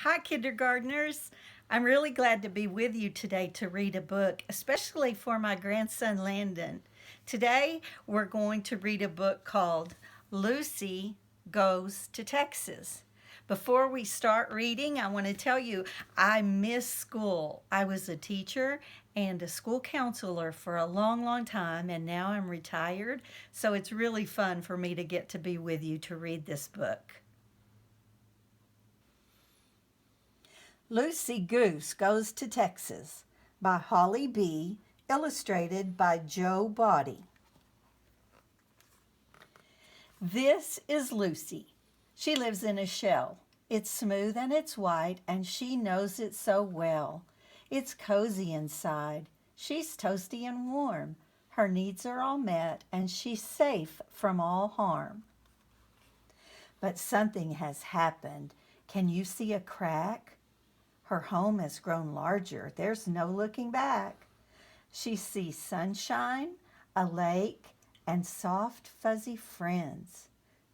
Hi, kindergartners. I'm really glad to be with you today to read a book, especially for my grandson Landon. Today, we're going to read a book called Lucy Goes to Texas. Before we start reading, I want to tell you I miss school. I was a teacher and a school counselor for a long, long time, and now I'm retired. So it's really fun for me to get to be with you to read this book. Lucy Goose Goes to Texas by Holly B., illustrated by Joe Body. This is Lucy. She lives in a shell. It's smooth and it's white, and she knows it so well. It's cozy inside. She's toasty and warm. Her needs are all met, and she's safe from all harm. But something has happened. Can you see a crack? Her home has grown larger. There's no looking back. She sees sunshine, a lake, and soft, fuzzy friends.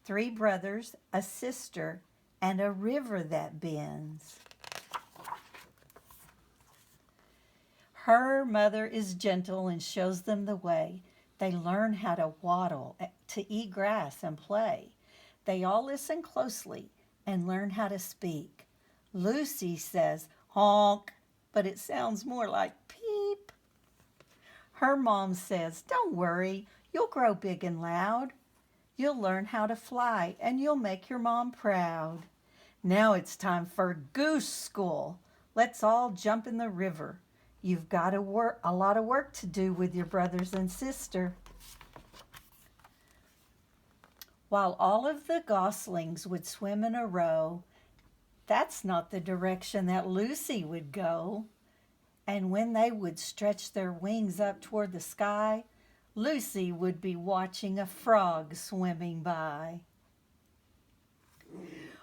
3 brothers, a sister, and a river that bends. Her mother is gentle and shows them the way. They learn how to waddle, to eat grass, and play. They all listen closely and learn how to speak. Lucy says, honk, but it sounds more like peep. Her mom says, don't worry, you'll grow big and loud. You'll learn how to fly and you'll make your mom proud. Now it's time for Goose School. Let's all jump in the river. You've got a lot of work to do with your brothers and sister. While all of the goslings would swim in a row, that's not the direction that Lucy would go. And when they would stretch their wings up toward the sky, Lucy would be watching a frog swimming by.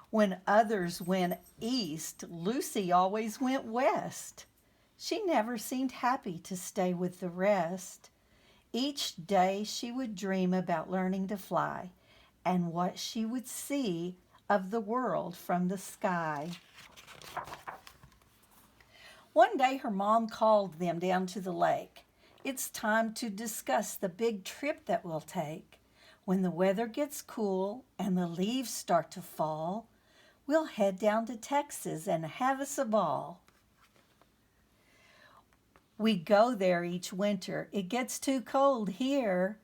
When others went east, Lucy always went west. She never seemed happy to stay with the rest. Each day she would dream about learning to fly and what she would see of the world from the sky. One day her mom called them down to the lake. It's time to discuss the big trip that we'll take. When the weather gets cool and the leaves start to fall, we'll head down to Texas and have us a ball. We go there each winter. It gets too cold here.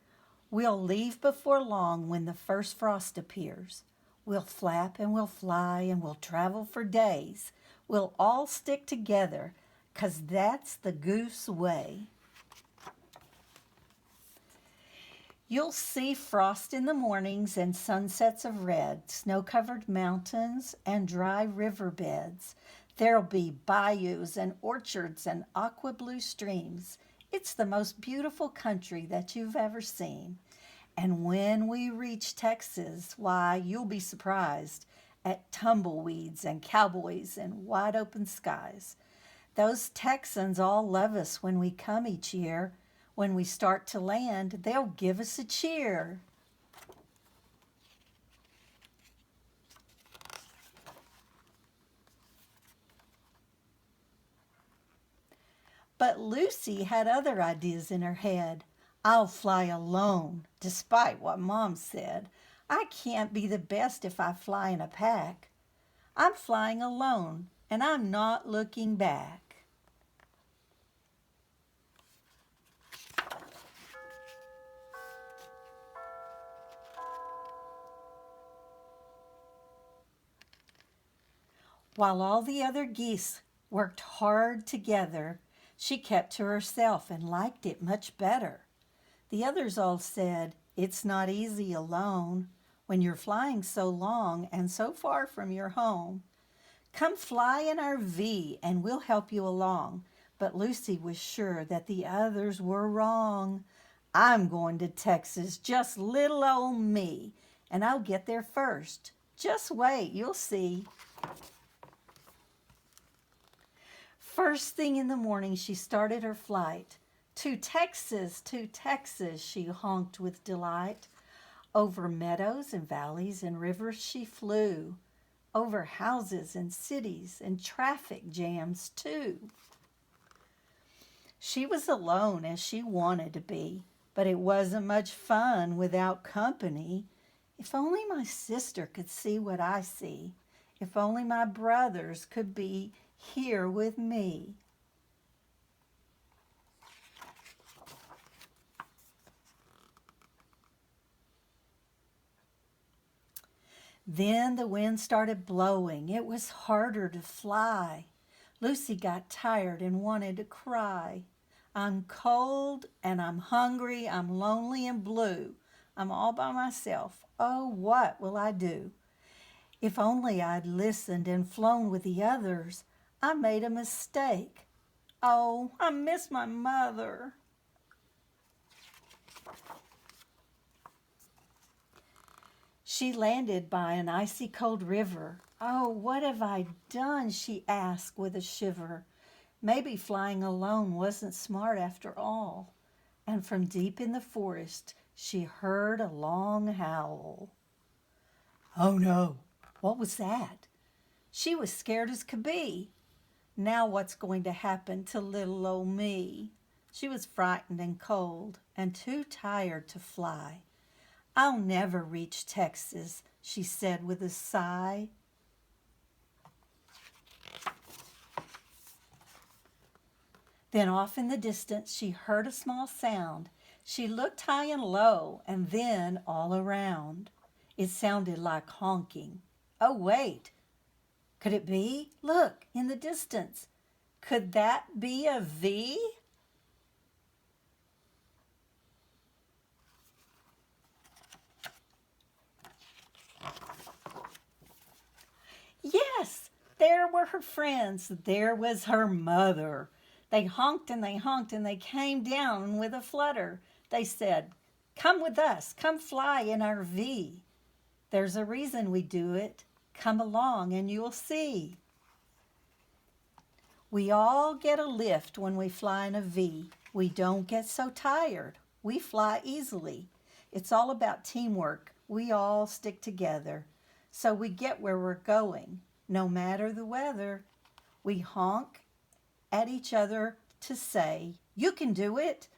We'll leave before long when the first frost appears. We'll flap and we'll fly and we'll travel for days. We'll all stick together, 'cause that's the Goose way. You'll see frost in the mornings and sunsets of red, snow-covered mountains and dry riverbeds. There'll be bayous and orchards and aqua blue streams. It's the most beautiful country that you've ever seen. And when we reach Texas, why, you'll be surprised at tumbleweeds and cowboys and wide open skies. Those Texans all love us when we come each year. When we start to land, they'll give us a cheer. But Lucy had other ideas in her head. I'll fly alone, despite what Mom said. I can't be the best if I fly in a pack. I'm flying alone, and I'm not looking back. While all the other geese worked hard together, she kept to herself and liked it much better. The others all said, it's not easy alone when you're flying so long and so far from your home. Come fly in our V and we'll help you along. But Lucy was sure that the others were wrong. I'm going to Texas, just little old me, and I'll get there first. Just wait, you'll see. First thing in the morning, she started her flight. To Texas, she honked with delight. Over meadows and valleys and rivers she flew. over houses and cities and traffic jams too. She was alone as she wanted to be, but it wasn't much fun without company. If only my sister could see what I see. If only my brothers could be here with me. Then the wind started blowing. It was harder to fly. Lucy got tired and wanted to cry. I'm cold and I'm hungry. I'm lonely and blue. I'm all by myself. Oh, what will I do? If only I'd listened and flown with the others. I made a mistake. Oh, I miss my mother. She landed by an icy cold river. Oh, what have I done? She asked with a shiver. Maybe flying alone wasn't smart after all. And from deep in the forest, she heard a long howl. Oh no, what was that? She was scared as could be. Now what's going to happen to little old me? She was frightened and cold and too tired to fly. I'll never reach Texas, she said with a sigh. Then off in the distance she heard a small sound. She looked high and low and then all around. It sounded like honking. Oh, wait. Could it be? Look, in the distance. Could that be a V? Yes, there were her friends. There was her mother. They honked and they honked and they came down with a flutter. They said, come with us, come fly in our V. There's a reason we do it. Come along and you'll see. We all get a lift when we fly in a V. We don't get so tired. We fly easily. It's all about teamwork. We all stick together. So we get where we're going, no matter the weather. We honk at each other to say, you can do it.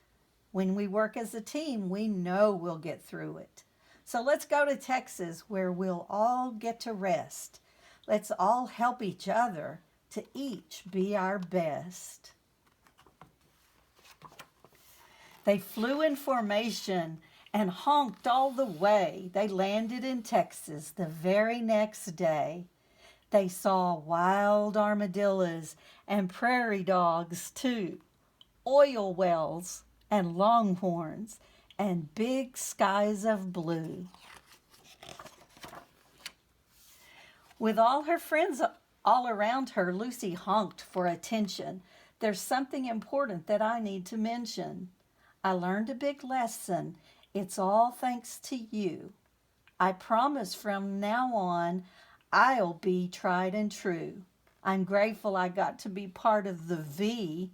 When we work as a team, we know we'll get through it. So let's go to Texas where we'll all get to rest. Let's all help each other to each be our best. They flew in formation and honked all the way. They landed in Texas the very next day. They saw wild armadillos and prairie dogs too, oil wells and longhorns and big skies of blue. With all her friends all around her, Lucy honked for attention. There's something important that I need to mention. I learned a big lesson. It's all thanks to you. I promise from now on, I'll be tried and true. I'm grateful I got to be part of the V.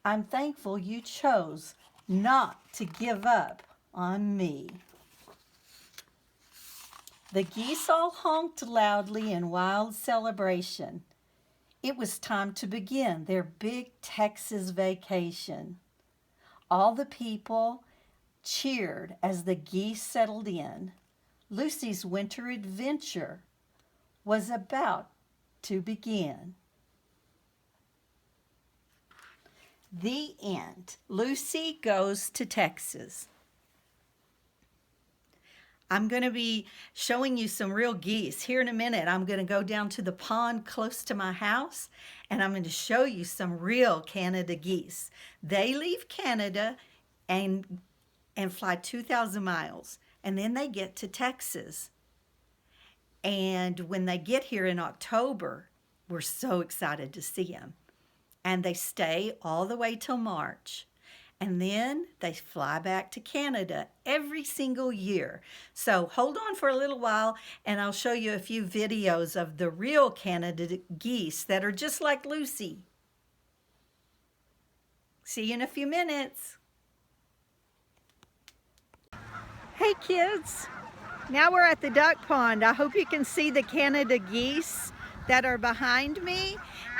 I'm thankful you chose not to give up on me. The geese all honked loudly in wild celebration. It was time to begin their big Texas vacation. All the people cheered as the geese settled in. Lucy's winter adventure was about to begin. The end. Lucy goes to Texas. I'm going to be showing you some real geese. Here in a minute, I'm going to go down to the pond close to my house, and I'm going to show you some real Canada geese. They leave Canada and fly 2,000 miles, and then they get to Texas. And when they get here in October, we're so excited to see them. And they stay all the way till March. And then they fly back to Canada every single year. So hold on for a little while and I'll show you a few videos of the real Canada geese that are just like Lucy. See you in a few minutes. Hey kids, Now we're at the duck pond. I hope you can see the Canada geese that are behind me.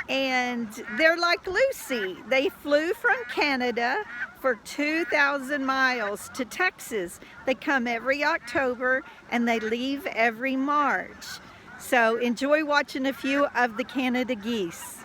And they're like Lucy. They flew from Canada for 2,000 miles to Texas. They come every October and they leave every March. So enjoy watching a few of the Canada geese.